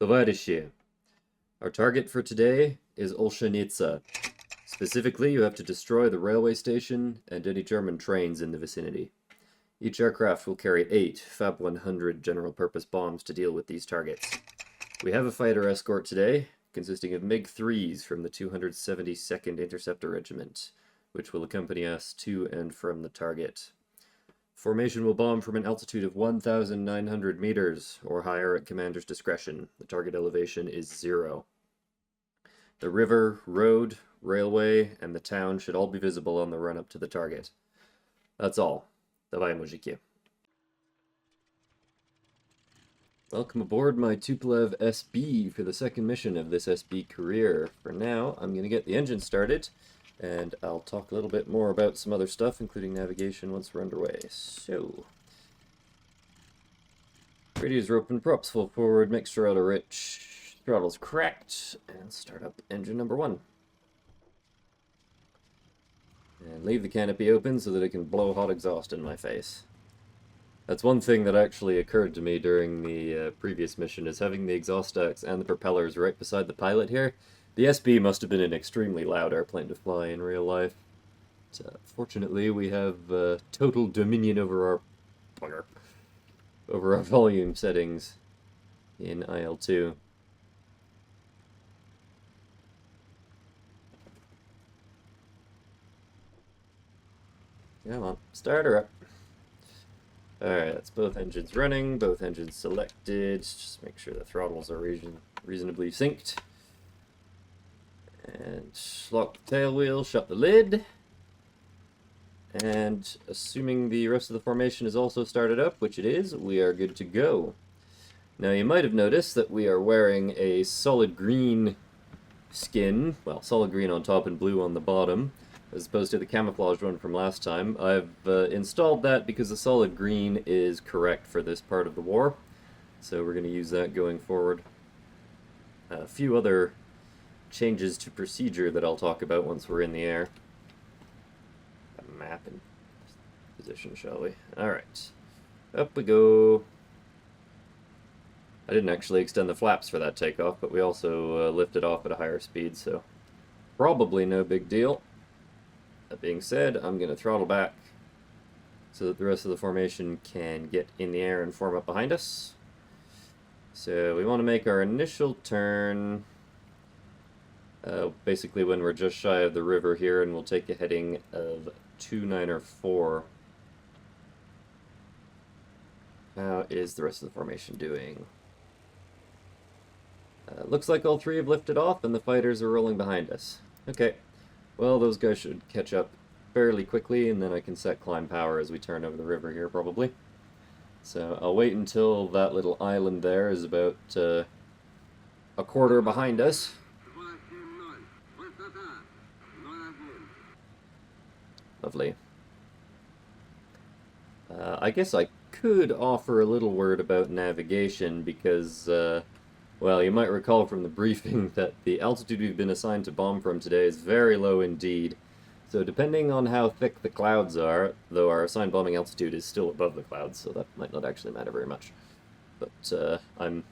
Tovarishie, our target for today is Olshanitsa. Specifically, you have to destroy the railway station and any German trains in the vicinity. Each aircraft will carry 8 Fab 100 general-purpose bombs to deal with these targets. We have a fighter escort today, consisting of MiG-3s from the 272nd Interceptor Regiment, which will accompany us to and from the target. Formation will bomb from an altitude of 1,900 meters or higher at commander's discretion. The target elevation is 0. The river, road, railway, and the town should all be visible on the run-up to the target. That's all. Dawaj, muziki. Welcome aboard my Tupolev SB for the second mission of this SB career. For now, I'm going to get the engine started, and I'll talk a little bit more about some other stuff, including navigation, once we're underway. So, radios are open, props full forward, mixture auto rich, throttle's cracked, and start up engine number 1. And leave the canopy open so that it can blow hot exhaust in my face. That's one thing that actually occurred to me during the previous mission, is having the exhaust stacks and the propellers right beside the pilot here. The SB must have been an extremely loud airplane to fly in real life. But, fortunately, we have total dominion over our volume settings in IL-2. Come on, start her up. Alright, that's both engines running, both engines selected. Just make sure the throttles are reasonably synced. And lock the tail wheel, shut the lid. And assuming the rest of the formation is also started up, which it is, we are good to go. Now you might have noticed that we are wearing a solid green skin, well, solid green on top and blue on the bottom, as opposed to the camouflage one from last time. I've installed that because the solid green is correct for this part of the war, so we're going to use that going forward. A few other changes to procedure that I'll talk about once we're in the air. A map and position, shall we? Alright, up we go. I didn't actually extend the flaps for that takeoff, but we also lifted off at a higher speed, so probably no big deal. That being said, I'm going to throttle back so that the rest of the formation can get in the air and form up behind us. So we want to make our initial turn basically when we're just shy of the river here, and we'll take a heading of 294. How is the rest of the formation doing? Looks like all 3 have lifted off and the fighters are rolling behind us. Okay. Well, those guys should catch up fairly quickly, and then I can set climb power as we turn over the river here, probably. So I'll wait until that little island there is about a quarter behind us. Lovely. I guess I could offer a little word about navigation, because well, you might recall from the briefing that the altitude we've been assigned to bomb from today is very low indeed. So depending on how thick the clouds are, though our assigned bombing altitude is still above the clouds, so that might not actually matter very much. But I'm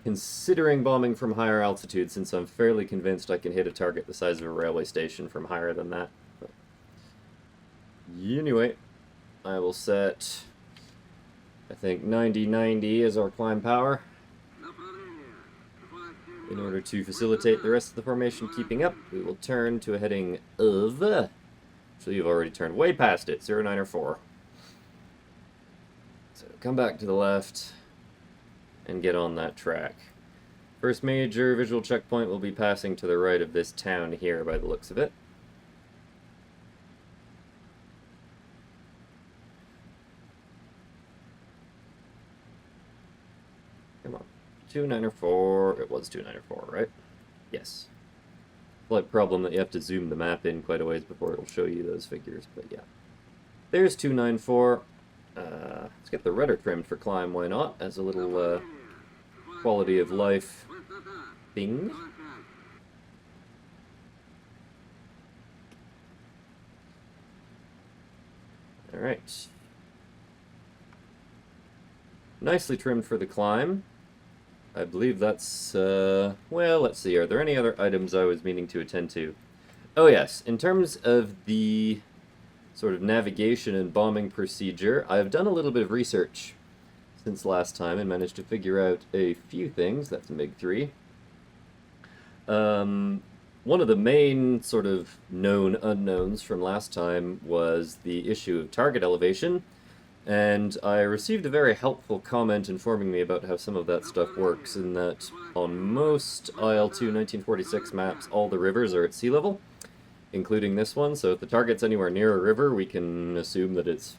considering bombing from higher altitude, since I'm fairly convinced I can hit a target the size of a railway station from higher than that. But anyway, I will set, I think, 90-90 as our climb power, in order to facilitate the rest of the formation keeping up. We will turn to a heading of... Actually, you've already turned way past it, 094. So come back to the left and get on that track. First major visual checkpoint will be passing to the right of this town here, by the looks of it. Come on. 294, it was 294, right? Yes. Slight problem that you have to zoom the map in quite a ways before it'll show you those figures, but yeah. There's 294. Let's get the rudder trimmed for climb, why not? As a little quality of life thing. Alright. Nicely trimmed for the climb. I believe that's, well, let's see, are there any other items I was meaning to attend to? Oh yes, in terms of the sort of navigation and bombing procedure, I've done a little bit of research since last time and managed to figure out a few things. That's MiG-3. One of the main sort of known unknowns from last time was the issue of target elevation, and I received a very helpful comment informing me about how some of that stuff works, in that on most IL-2 1946 maps, all the rivers are at sea level, including this one, so if the target's anywhere near a river, we can assume that it's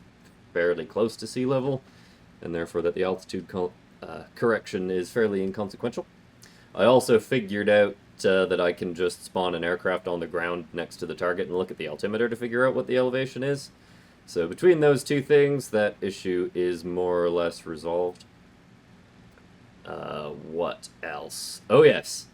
fairly close to sea level, and therefore that the altitude correction is fairly inconsequential. I also figured out that I can just spawn an aircraft on the ground next to the target and look at the altimeter to figure out what the elevation is. So between those two things, that issue is more or less resolved. What else? Oh yes,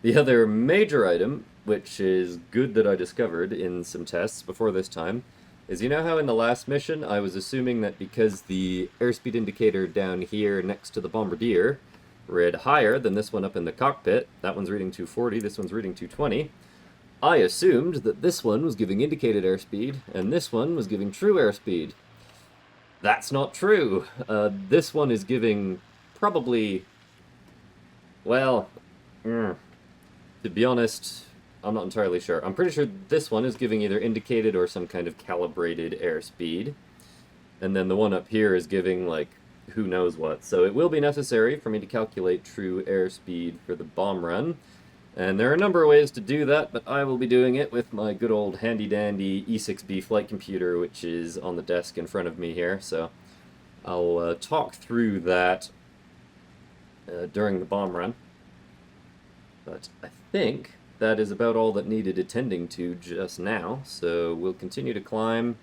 the other major item, which is good that I discovered in some tests before this time, is you know how in the last mission I was assuming that because the airspeed indicator down here next to the Bombardier read higher than this one up in the cockpit, that one's reading 240, this one's reading 220, I assumed that this one was giving indicated airspeed, and this one was giving true airspeed. That's not true. This one is giving probably, well, to be honest, I'm not entirely sure. I'm pretty sure this one is giving either indicated or some kind of calibrated airspeed. And then the one up here is giving, like, who knows what. So it will be necessary for me to calculate true airspeed for the bomb run. And there are a number of ways to do that, but I will be doing it with my good old handy-dandy E6B flight computer, which is on the desk in front of me here. So I'll talk through that during the bomb run. But I think that is about all that needed attending to just now, so we'll continue to climb.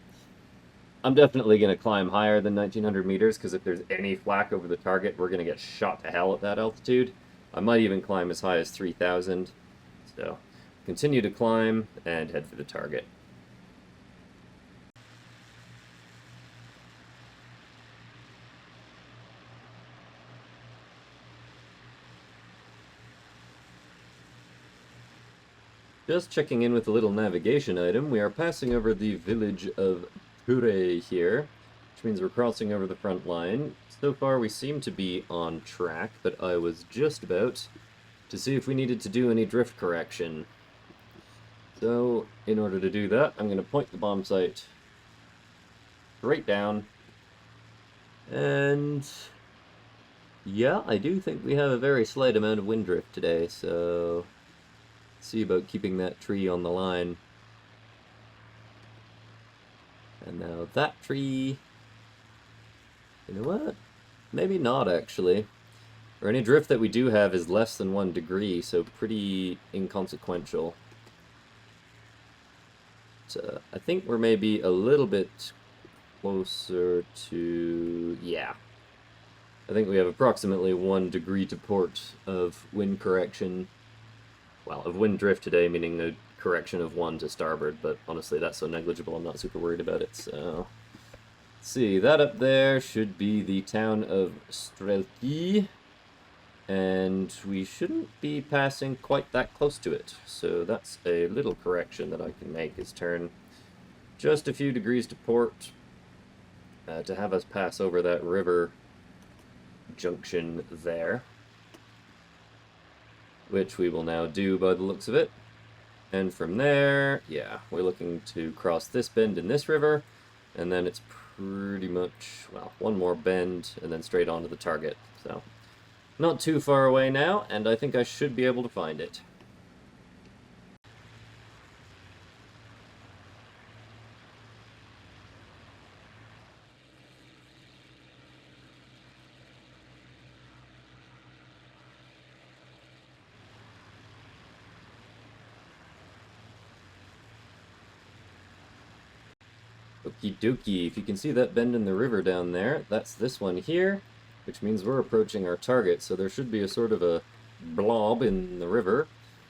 I'm definitely going to climb higher than 1900 meters, because if there's any flak over the target, we're going to get shot to hell at that altitude. I might even climb as high as 3000, so continue to climb and head for the target. Just checking in with a little navigation item, we are passing over the village of Pure here, which means we're crossing over the front line. So far we seem to be on track, but I was just about to see if we needed to do any drift correction. So, in order to do that, I'm going to point the bomb sight straight down, and yeah, I do think we have a very slight amount of wind drift today, so see about keeping that tree on the line. And now that tree, you know what? Maybe not, actually. Or any drift that we do have is less than 1 degree, so pretty inconsequential. But, I think we're maybe a little bit closer to, yeah. I think we have approximately 1 degree to port of wind correction. Well, of wind drift today, meaning a correction of 1 to starboard, but honestly that's so negligible I'm not super worried about it, so... Let's see, that up there should be the town of Strelki, and we shouldn't be passing quite that close to it, so that's a little correction that I can make, is turn just a few degrees to port to have us pass over that river junction there, which we will now do by the looks of it. And from there, yeah, we're looking to cross this bend in this river, and then it's pretty much, well, one more bend, and then straight onto the target. So, not too far away now, and I think I should be able to find it. Okie dokie, if you can see that bend in the river down there, that's this one here, which means we're approaching our target, so there should be a sort of a blob in the river,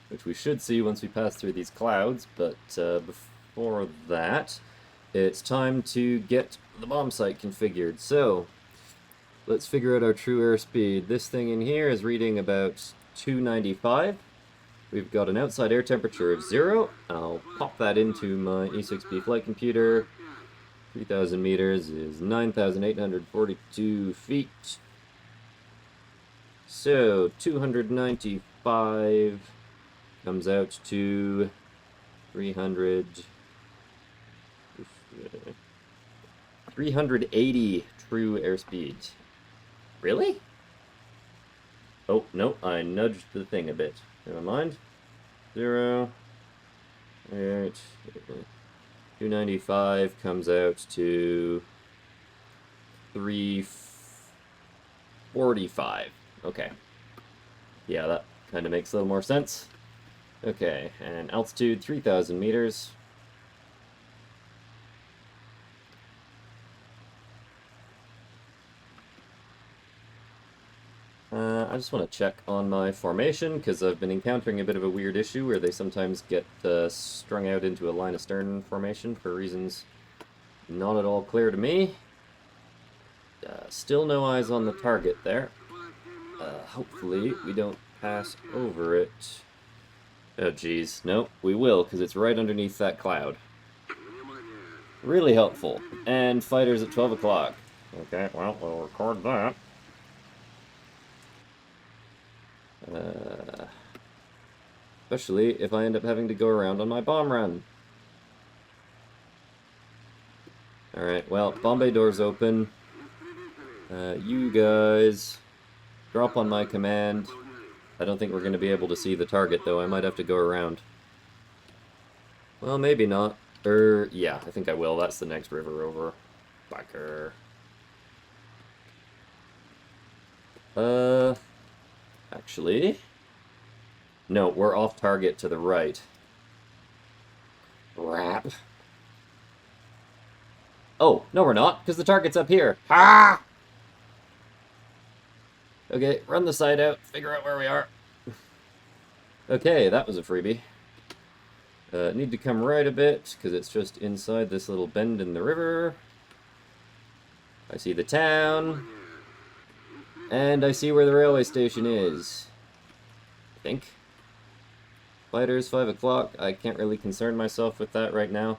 which we should see once we pass through these clouds, but before that, it's time to get the bomb sight configured. So, let's figure out our true airspeed. This thing in here is reading about 295. We've got an outside air temperature of 0. I'll pop that into my E6B flight computer. 3,000 meters is 9,842 feet. So 295 comes out to 380 true airspeed. Really? Oh, no, I nudged the thing a bit. Never mind. 0, 8, 295 comes out to 345. Okay. Yeah, that kind of makes a little more sense. Okay, and altitude 3,000 meters. I just want to check on my formation, because I've been encountering a bit of a weird issue where they sometimes get strung out into a line of stern formation for reasons not at all clear to me. Still no eyes on the target there. Hopefully we don't pass over it. Oh geez, no, we will, because it's right underneath that cloud. Really helpful. And fighters at 12 o'clock. Okay, well, we'll record that. Especially if I end up having to go around on my bomb run. Alright, well, bomb bay door's open. You guys drop on my command. I don't think we're going to be able to see the target, though. I might have to go around. Well, maybe not. Yeah, I think I will. That's the next river over. Backer. Actually... No, we're off target to the right. Crap. Oh, no we're not, because the target's up here. Ha! Okay, run the side out, figure out where we are. Okay, that was a freebie. Need to come right a bit, because it's just inside this little bend in the river. I see the town. And I see where the railway station is. I think. Fighters, 5 o'clock. I can't really concern myself with that right now.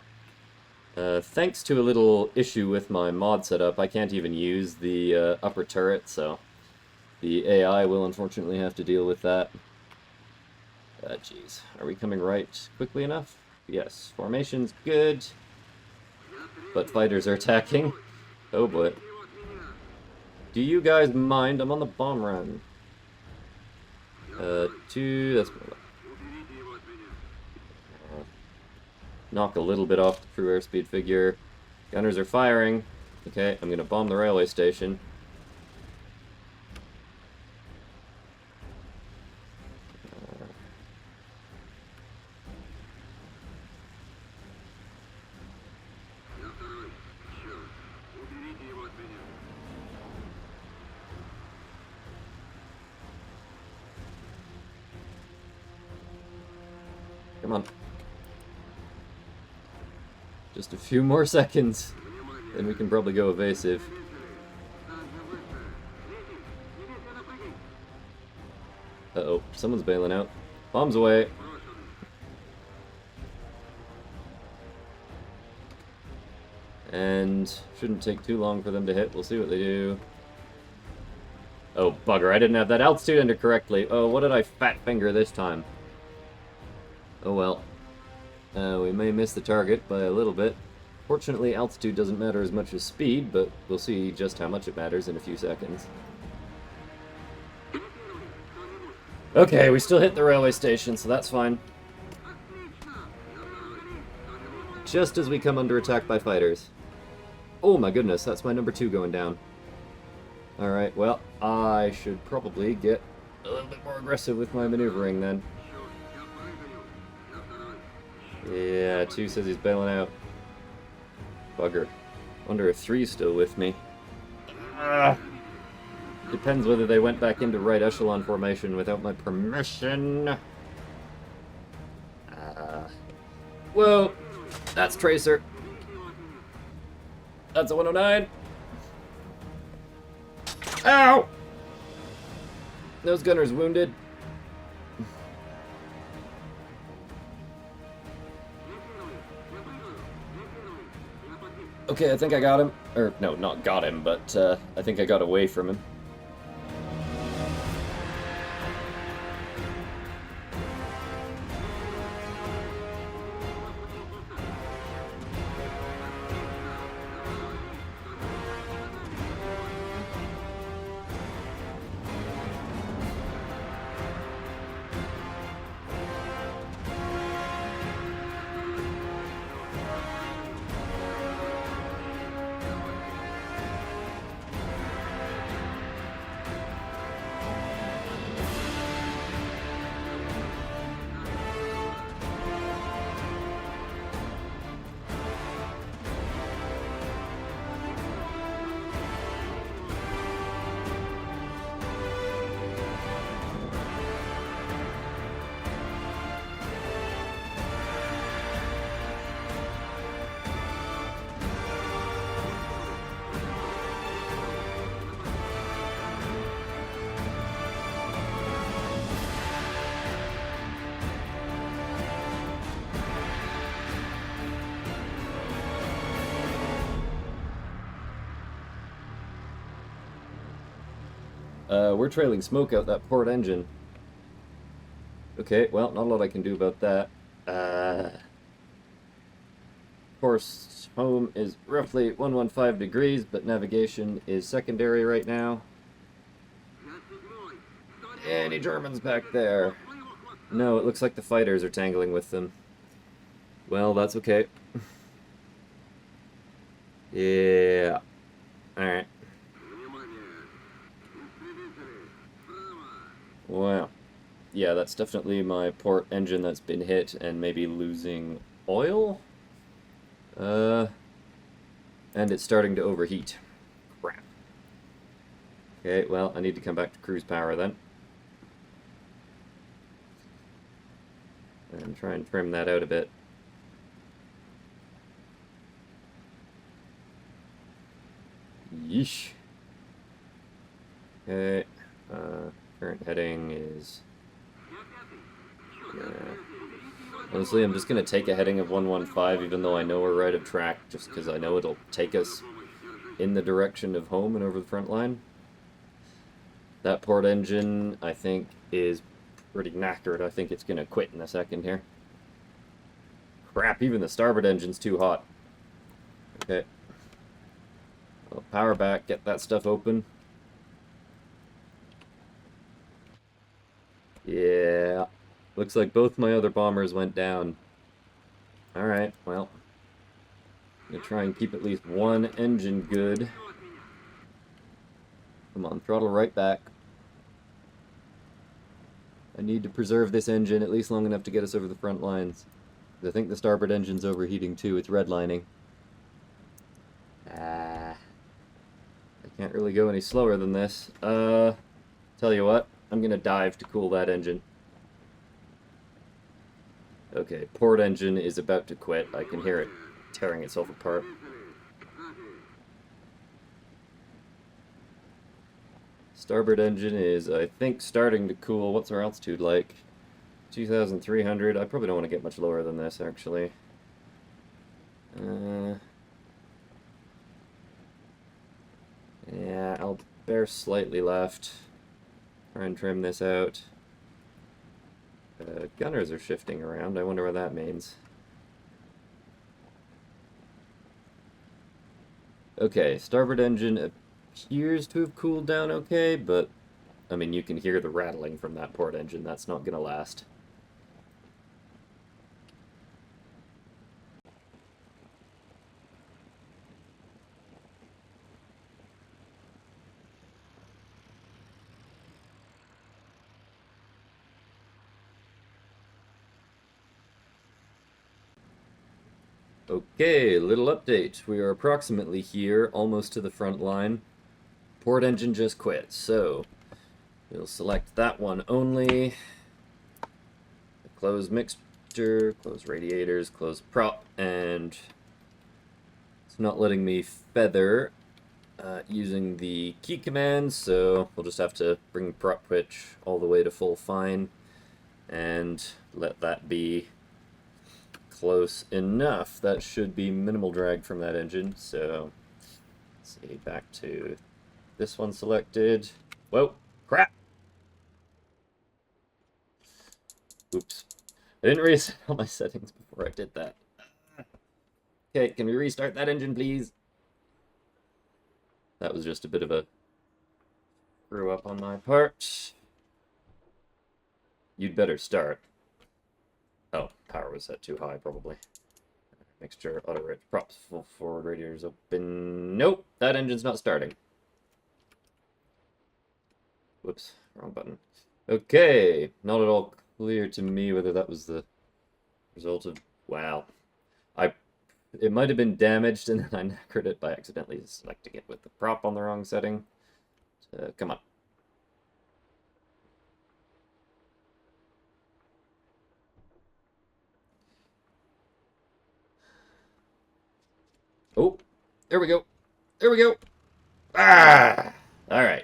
Thanks to a little issue with my mod setup, I can't even use the upper turret, so the AI will unfortunately have to deal with that. Jeez. Are we coming right quickly enough? Yes. Formation's good. But fighters are attacking. Oh boy. Do you guys mind? I'm on the bomb run. 2, that's... knock a little bit off the true airspeed figure. Gunners are firing. Okay, I'm gonna bomb the railway station. Come on. Just a few more seconds, then we can probably go evasive. Uh-oh, someone's bailing out. Bombs away. And shouldn't take too long for them to hit. We'll see what they do. Oh, bugger, I didn't have that altitude under correctly. Oh, what did I fat finger this time? Oh well. We may miss the target by a little bit. Fortunately, altitude doesn't matter as much as speed, but we'll see just how much it matters in a few seconds. Okay, we still hit the railway station, so that's fine. Just as we come under attack by fighters. Oh my goodness, that's my number 2 going down. Alright, well, I should probably get a little bit more aggressive with my maneuvering then. Yeah, 2 says he's bailing out. Bugger. Wonder if 3's still with me. Depends whether they went back into right echelon formation without my permission. Whoa! That's Tracer. That's a 109. Ow! Nose gunner's wounded. Okay, I think I got him. Or, no, not got him, but I think I got away from him. We're trailing smoke out that port engine. Okay, well, not a lot I can do about that. Course home is roughly 115 degrees, but navigation is secondary right now. Any Germans back there? No, it looks like the fighters are tangling with them. Well, that's okay. Yeah. Alright. Wow. Yeah, that's definitely my port engine that's been hit and maybe losing oil? And it's starting to overheat. Crap. Okay, well, I need to come back to cruise power then. And try and trim that out a bit. Yeesh. Okay, current heading is... honestly, I'm just going to take a heading of 115, even though I know we're right of track, just because I know it'll take us in the direction of home and over the front line. That port engine, I think, is pretty knackered. I think it's going to quit in a second here. Crap, even the starboard engine's too hot. Okay. Well, power back, get that stuff open. Yeah. Looks like both my other bombers went down. Alright, well. I'm gonna try and keep at least one engine good. Come on, throttle right back. I need to preserve this engine at least long enough to get us over the front lines. I think the starboard engine's overheating too, it's redlining. I can't really go any slower than this. Tell you what, I'm gonna dive to cool that engine. Okay, port engine is about to quit. I can hear it tearing itself apart. Starboard engine is, I think, starting to cool. What's our altitude like? 2,300. I probably don't want to get much lower than this, actually. Yeah, I'll bear slightly left. Try and trim this out. Gunners are shifting around. I wonder what that means. Okay, starboard engine appears to have cooled down okay, but, I mean, you can hear the rattling from that port engine. That's not gonna last. Okay, little update. We are approximately here, almost to the front line. Port engine just quit, so we'll select that one only. Close mixture, close radiators, close prop, and it's not letting me feather using the key commands, so we'll just have to bring prop pitch all the way to full fine and let that be close enough. That should be minimal drag from that engine, so let's see, back to this one selected. Whoa, crap! Oops. I didn't reset all my settings before I did that. Okay, can we restart that engine, please? That was just a bit of a screw up on my part. You'd better start. Oh, power was set too high, probably. Mixture, auto rate, props, full forward radiators open. Nope, that engine's not starting. Whoops, wrong button. Okay, not at all clear to me whether that was the result of... Wow. It might have been damaged and then I knackered it by accidentally selecting it with the prop on the wrong setting. Come on. Oh, there we go. There we go. Ah! Alright.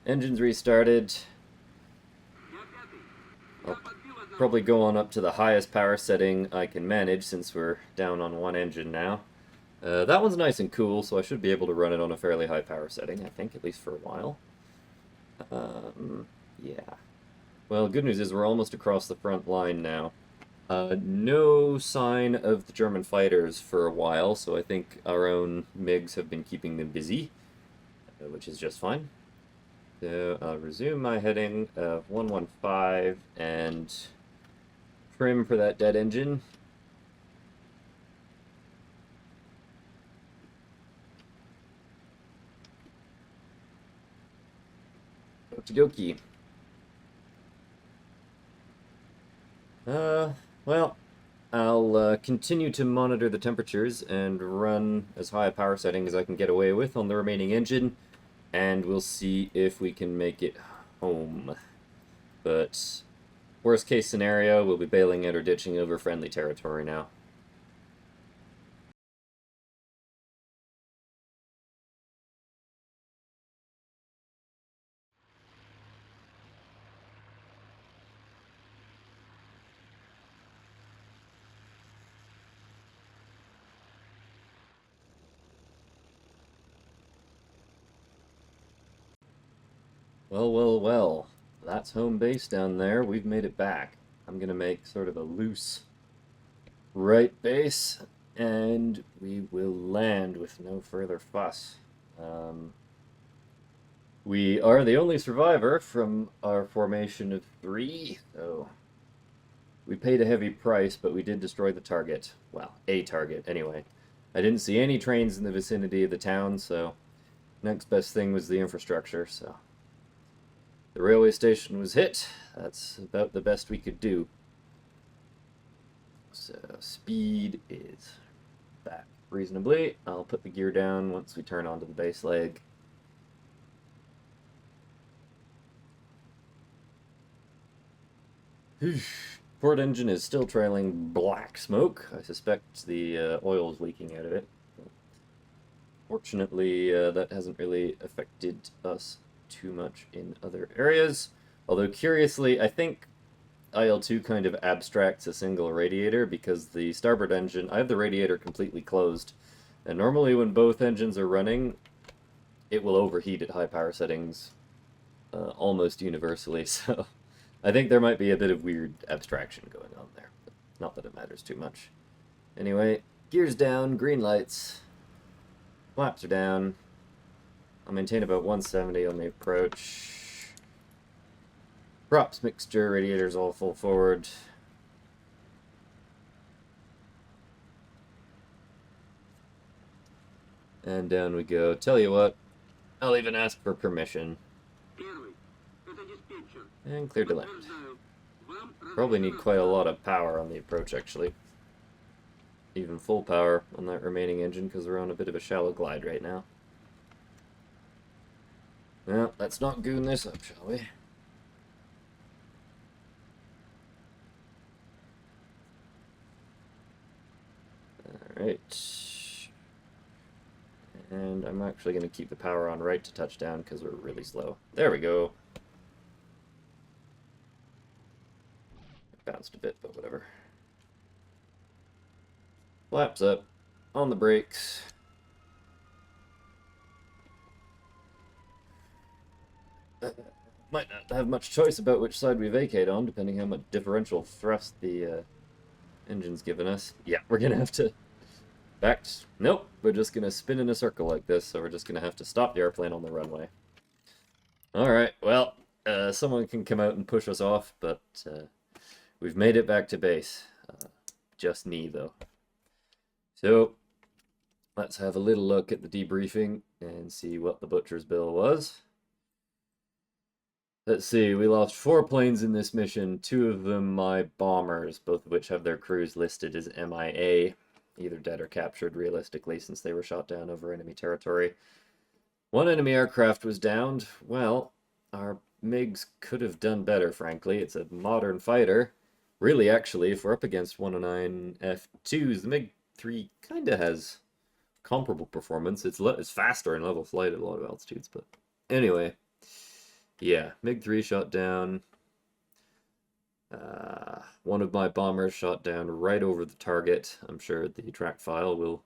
Engine's restarted. I'll probably go on up to the highest power setting I can manage since we're down on one engine now. That one's nice and cool, so I should be able to run it on a fairly high power setting, I think, at least for a while. Yeah. Well, good news is we're almost across the front line now. No sign of the German fighters for a while, so I think our own MiGs have been keeping them busy, which is just fine. So I'll resume my heading of 115 and trim for that dead engine. Okie dokie. Well, I'll continue to monitor the temperatures and run as high a power setting as I can get away with on the remaining engine, and we'll see if we can make it home. But worst case scenario, we'll be bailing out or ditching over friendly territory now. Well, well, well. That's home base down there. We've made it back. I'm gonna make sort of a loose right base, and we will land with no further fuss. We are the only survivor from our formation of 3, so we paid a heavy price, but we did destroy the target. Well, a target, anyway. I didn't see any trains in the vicinity of the town, so next best thing was the infrastructure, so the railway station was hit. That's about the best we could do. So speed is back reasonably. I'll put the gear down once we turn onto the base leg. Port engine is still trailing black smoke. I suspect the oil is leaking out of it. Fortunately, that hasn't really affected us too much in other areas. Although, curiously, I think IL-2 kind of abstracts a single radiator because the starboard engine, I have the radiator completely closed. And normally when both engines are running, it will overheat at high power settings almost universally, so I think there might be a bit of weird abstraction going on there. But not that it matters too much. Anyway, gears down, green lights. Flaps are down. I'll maintain about 170 on the approach. Props, mixture, radiators all full forward. And down we go. Tell you what, I'll even ask for permission. And clear to land. Probably need quite a lot of power on the approach, actually. Even full power on that remaining engine, because we're on a bit of a shallow glide right now. Well, let's not goon this up, shall we? Alright. And I'm actually going to keep the power on right to touchdown because we're really slow. There we go. It bounced a bit, but whatever. Flaps up. On the brakes. Might not have much choice about which side we vacate on, depending how much differential thrust the engine's given us. Yeah, we're going to have to... Nope, we're just going to spin in a circle like this, so we're just going to have to stop the airplane on the runway. Alright, well, someone can come out and push us off, but we've made it back to base. Just me, though. So, let's have a little look at the debriefing and see what the butcher's bill was. Let's see, we lost 4 planes in this mission, 2 of them my bombers, both of which have their crews listed as MIA, either dead or captured realistically since they were shot down over enemy territory. 1 enemy aircraft was downed. Well, our MiGs could have done better, frankly. It's a modern fighter. Really, actually, if we're up against 109 F2s, the MiG-3 kind of has comparable performance. It's faster in level flight at a lot of altitudes, but anyway. Yeah, MiG-3 shot down. 1 of my bombers shot down right over the target. I'm sure the track file will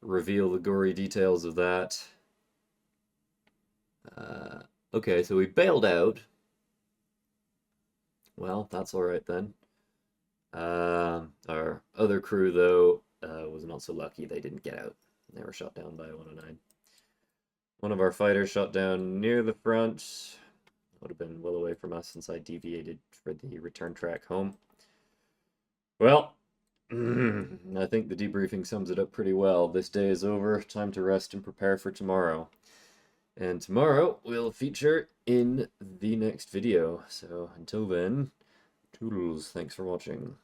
reveal the gory details of that. Okay, so we bailed out. Well, that's alright then. Our other crew, though, was not so lucky. They didn't get out. They were shot down by 109. 1 of our fighters shot down near the front. Would have been well away from us since I deviated for the return track home. Well, I think the debriefing sums it up pretty well. This day is over. Time to rest and prepare for tomorrow. And tomorrow will feature in the next video. So until then, toodles. Thanks for watching.